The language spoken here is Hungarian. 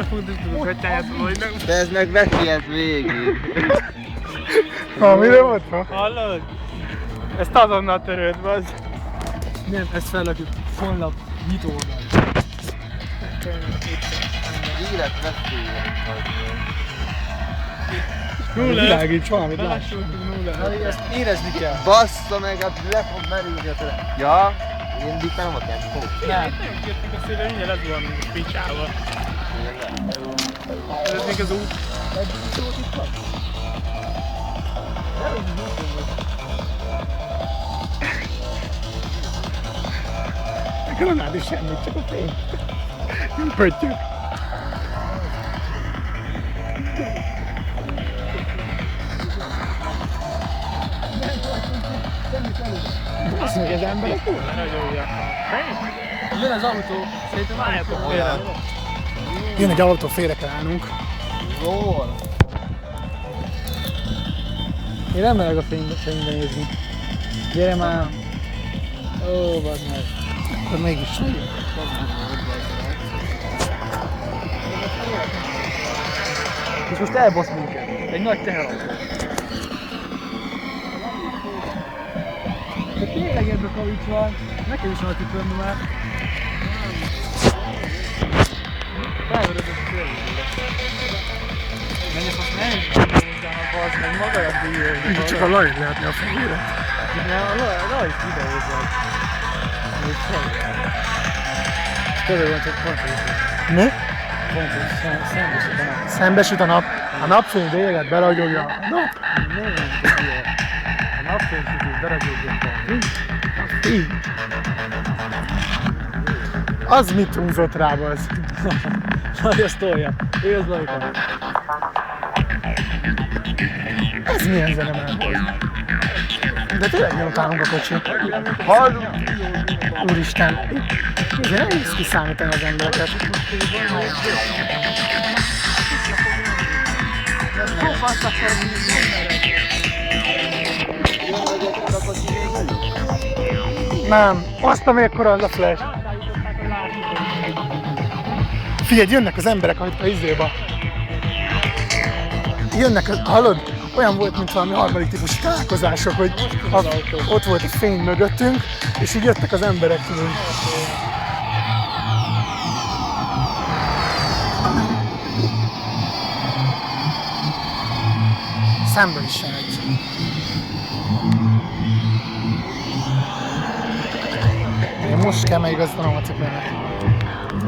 fontos tudod, hogy tehet vagy. De ez meg veszélyes végig. Mire volt fa? Hallod? Ezt azonnal törőd, bazd. Nem, ezt felrakjuk. Honlap, nyitó oldal. Élet veszélyes. Nulla. Világíts valamit, láss. Belassultunk nulla. Ezt érezni kell. Bassza meg, hát le fog merülni a tele. Ja, én itt nem a tempó. Nem. Nem kértük a széle, mindjárt lezuhanunk a picsába. Ez még az út. A granát is semmit, csak a fény. Pöttyök. Azt meg az emberek úr? Jön az autó, szerintem álljatok félre. Jön egy autó, félre kell állnunk. Jól. Én nem merek a fényben nézni. Gyere már! Ó, bazd meg. Akkor mégis megyünk. És most elbasz minket. Egy nagy teherautó. De tényleg ebbe kavics van. Nekem is van a tükröm már. Rájövök a tőlőre. Menj ezt azt nem utána bazd meg magadat bíjölni. Így csak a lajt lehetne a fejére. A lajt idehozzad. Még fel. Közben van csak fontos. Mi? Fontos, szembesít a nap. Szembesült a nap. A napfény véget beragyogja. Nap. Nem, a napfénysütés beragyogja a Így. Az mit húzott rá, az? Nagy azt tolja. Ő az lajka. Ez milyen zene ment az? De tényleg nyomtálunk a kocsi. Hallunk. Úristen. De nehéz kiszámítani az embereket. Nem, azt a mekkora az a flash. Figyelj, jönnek az emberek a izéba. Jönnek, hallod? Olyan volt, mint valami harmadik típusú találkozások, hogy ott volt a fény mögöttünk, és így jöttek az emberek. Szemben is egy. Én most kell megigazítanom a cipőmet.